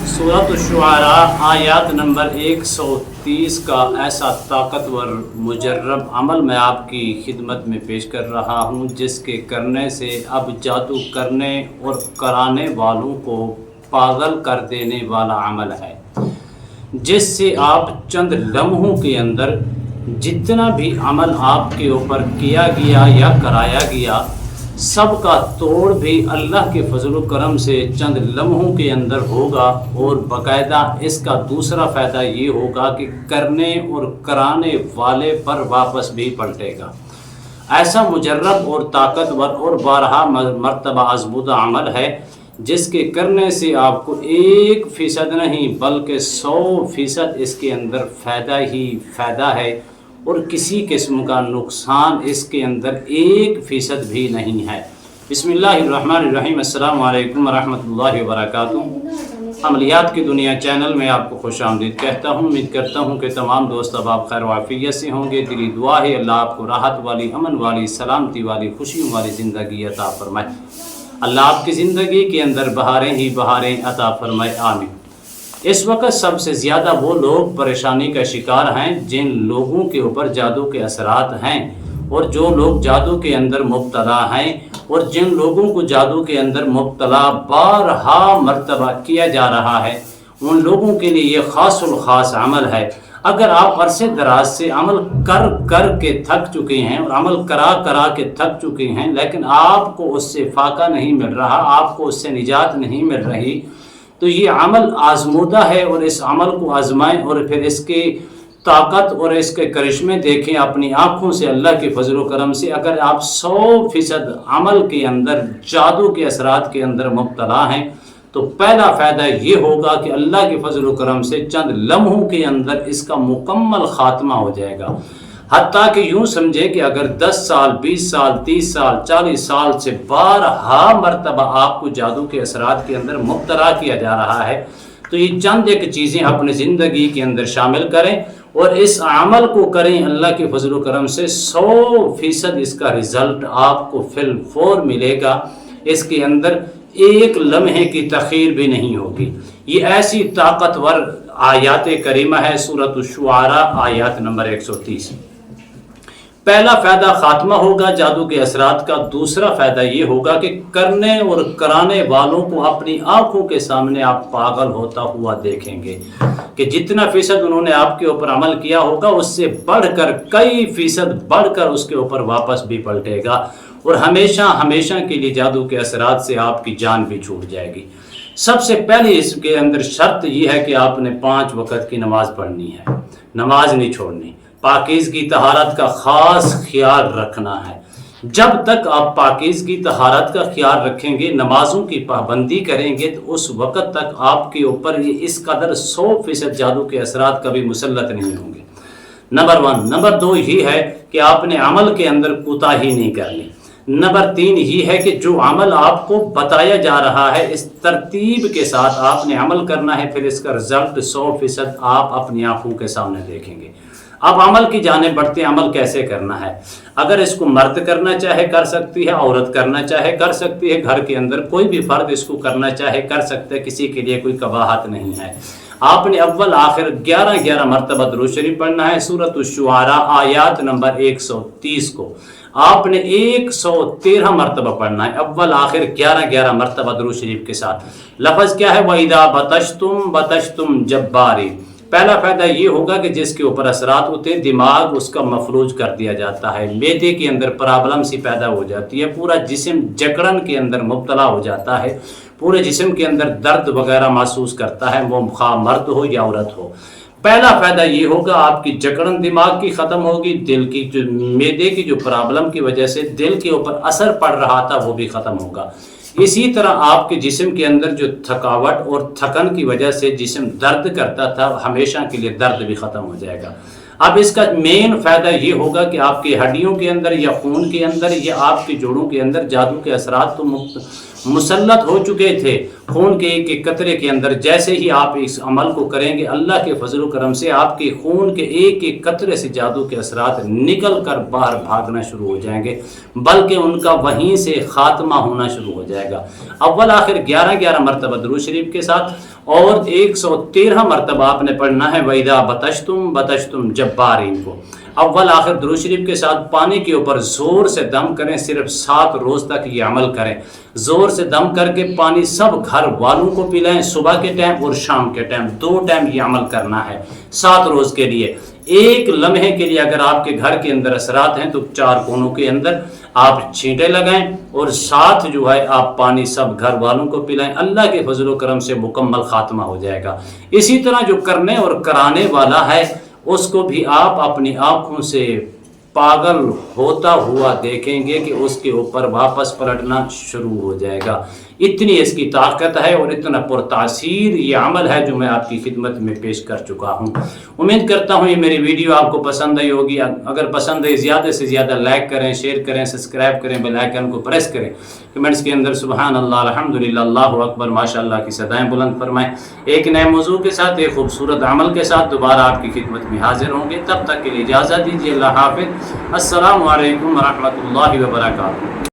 सूरत शुआरा आयत नंबर 130 का ऐसा ताकतवर मुजर्रब अमल मैं आपकी खिदमत में पेश कर रहा हूँ, जिसके करने से अब जादू करने और कराने वालों को पागल कर देने वाला अमल है, जिससे आप चंद लम्हों के अंदर जितना भी अमल आपके ऊपर किया गया या कराया गया सब का तोड़ भी अल्लाह के फजल करम से चंद लम्हों के अंदर होगा। और बाकायदा इसका दूसरा फ़ायदा ये होगा कि करने और कराने वाले पर वापस भी पलटेगा। ऐसा मुजर्रब और ताकतवर और बारहा मरतबा आज़मूदा अमल है, जिसके करने से आपको 1% नहीं बल्कि 100% इसके अंदर फ़ायदा ही फ़ायदा है और किसी किस्म का नुकसान इसके अंदर 1% भी नहीं है। बिस्मिल्लाहिर्रहमानिर्रहीम। अस्सलामु अलैकुम वरहमतुल्लाहि वबरकातुहू। अमलियात की दुनिया चैनल में आपको खुशामदीद कहता हूँ। उम्मीद करता हूँ कि तमाम दोस्त अब आप खैर वाफियत से होंगे। दिली दुआ है अल्लाह आपको राहत वाली, अमन वाली, सलामती वाली, खुशियों वाली ज़िंदगी अता फरमाए। अल्लाह आपकी ज़िंदगी के अंदर बहारें ही बहारें अता फरमाए, आमीन। इस वक्त सबसे ज़्यादा वो लोग परेशानी का शिकार हैं जिन लोगों के ऊपर जादू के असरात हैं, और जो लोग जादू के अंदर मुब्तला हैं, और जिन लोगों को जादू के अंदर मुब्तला बारहा मरतबा किया जा रहा है, उन लोगों के लिए ये ख़ासुल ख़ास अमल है। अगर आप अरसे दराज से अमल कर कर के थक चुके हैं और अमल करा करा के थक चुके हैं, लेकिन आपको उससे फाका नहीं मिल रहा, आपको उससे निजात नहीं मिल रही, तो ये अमल आज़मूदा है। और इस अमल को आजमाएं और फिर इसके ताकत और इसके करिश्मे देखें अपनी आँखों से अल्लाह के फजल करम से। अगर आप 100% अमल के अंदर जादू के असरात के अंदर मुब्तला हैं, तो पहला फ़ायदा ये होगा कि अल्लाह के फजल करम से चंद लम्हों के अंदर इसका मुकम्मल ख़ात्मा हो जाएगा। हत्ता कि यूँ समझे कि अगर 10 साल, 20 साल, 30 साल, 40 साल से बारहा मरतबा आपको जादू के असरात के अंदर मुब्तला किया जा रहा है, तो ये चंद एक चीज़ें अपनी ज़िंदगी के अंदर शामिल करें और इस अमल को करें। अल्लाह के फजल करम से 100% इसका रिज़ल्ट आपको फिल फौर मिलेगा। इसके अंदर एक लम्हे की तख़ीर भी नहीं होगी। ये ऐसी ताकतवर आयात करीमा है सूरत शुआरा आयत नंबर 130। पहला फ़ायदा ख़ात्मा होगा जादू के असरात का। दूसरा फ़ायदा ये होगा कि करने और कराने वालों को अपनी आँखों के सामने आप पागल होता हुआ देखेंगे कि जितना फ़ीसद उन्होंने आपके ऊपर अमल किया होगा उससे बढ़कर कई फ़ीसद बढ़कर उसके ऊपर वापस भी पलटेगा और हमेशा हमेशा के लिए जादू के असरात से आपकी जान भी छूट जाएगी। सबसे पहले इसके अंदर शर्त यह है कि आपने 5 वक़्त की नमाज़ पढ़नी है, नमाज नहीं छोड़नी। पाकीज़गी तहारत का ख़ास ख्याल रखना है। जब तक आप पाकीज़गी तहारत का ख्याल रखेंगे, नमाज़ों की पाबंदी करेंगे, तो उस वक़्त तक आपके ऊपर ये इस कदर 100% जादू के असरात कभी मुसल्लत नहीं होंगे। नंबर 1। नंबर 2 ये है कि आपने अमल के अंदर कोताही नहीं करनी। नंबर 3 ये है कि जो अमल आपको बताया जा रहा है इस तरतीब के साथ आपने अमल करना है, फिर इसका रिज़ल्ट 100% आप अपनी आँखों के सामने देखेंगे। अब अमल की जाने बढ़ते हैं। अमल कैसे करना है? अगर इसको मर्द करना चाहे कर सकती है, औरत करना चाहे कर सकती है, घर के अंदर कोई भी फ़र्द इसको करना चाहे कर सकते हैं, किसी के लिए कोई कबाहत नहीं है। आपने अव्वल आखिर 11 मरतबा दुरूद शरीफ पढ़ना है। सूरत शुआरा आयत नंबर 130 को आपने 113 मरतबा पढ़ना है, अव्वल आखिर 11 मरतबा दुरूद शरीफ के साथ। लफ्ज़ क्या है? वइदा बतश्तुम जब्बारी। पहला फ़ायदा ये होगा कि जिसके ऊपर असरात होते हैं दिमाग उसका मफलूज कर दिया जाता है, मैदे के अंदर प्रॉब्लम सी पैदा हो जाती है, पूरा जिस्म जकड़न के अंदर मुब्तला हो जाता है, पूरे जिस्म के अंदर दर्द वगैरह महसूस करता है, वो खा मर्द हो या औरत हो। पहला फ़ायदा ये होगा आपकी जकड़न दिमाग की ख़त्म होगी, दिल की जो मैदे की जो प्रॉब्लम की वजह से दिल के ऊपर असर पड़ रहा था वो भी ख़त्म होगा। इसी तरह आपके जिस्म के अंदर जो थकावट और थकन की वजह से जिस्म दर्द करता था, हमेशा के लिए दर्द भी ख़त्म हो जाएगा। अब इसका मेन फ़ायदा ये होगा कि आपकी हड्डियों के अंदर या खून के अंदर या आपके जोड़ों के अंदर जादू के असरात तो مسلط ہو چکے تھے خون کے ایک ایک قطرے کے اندر، جیسے ہی آپ اس عمل کو کریں گے اللہ کے فضل و کرم سے آپ کے خون کے ایک ایک قطرے سے جادو کے اثرات نکل کر باہر بھاگنا شروع ہو جائیں گے، بلکہ ان کا وہیں سے خاتمہ ہونا شروع ہو جائے گا۔ اول آخر 11 مرتبہ درود شریف کے ساتھ اور 113 مرتبہ آپ نے پڑھنا ہے وَإِذَا بَطَشْتُمْ بَطَشْتُمْ جَبَّارِينَ کو۔ اول آخر درود شریف کے ساتھ پانی کے اوپر زور سے دم کریں، صرف 7 روز تک یہ عمل کریں، زور سے دم کر کے پانی سب گھر والوں کو پلائیں، صبح کے ٹائم اور شام کے ٹائم، 2 ٹائم یہ عمل کرنا ہے 7 روز کے لیے۔ ایک لمحے کے لیے اگر آپ کے گھر کے اندر اثرات ہیں تو 4 کونوں کے اندر آپ چھینٹے لگائیں اور ساتھ جو ہے آپ پانی سب گھر والوں کو پلائیں، اللہ کے فضل و کرم سے مکمل خاتمہ ہو جائے گا۔ اسی طرح جو کرنے اور کرانے والا ہے اس کو بھی آپ اپنی آنکھوں سے پاگل ہوتا ہوا دیکھیں گے کہ اس کے اوپر واپس پلٹنا شروع ہو جائے گا۔ اتنی اس کی طاقت ہے اور اتنا پرتاثیر یہ عمل ہے جو میں آپ کی خدمت میں پیش کر چکا ہوں۔ امید کرتا ہوں یہ میری ویڈیو آپ کو پسند آئی ہوگی۔ اگر پسند ہے زیادہ سے زیادہ لائک کریں، شیئر کریں، سبسکرائب کریں، بیل آئیکن کو پریس کریں، کمنٹس کے اندر سبحان اللہ، الحمدللہ، اللہ اکبر، ماشاءاللہ کی صدائیں بلند فرمائیں۔ ایک نئے موضوع کے ساتھ، ایک خوبصورت عمل کے ساتھ دوبارہ آپ کی خدمت میں حاضر ہوں گے۔ تب تک کے لیے اجازت دیجیے، اللہ حافظ، السلام علیکم ورحمۃ اللہ وبرکاتہ۔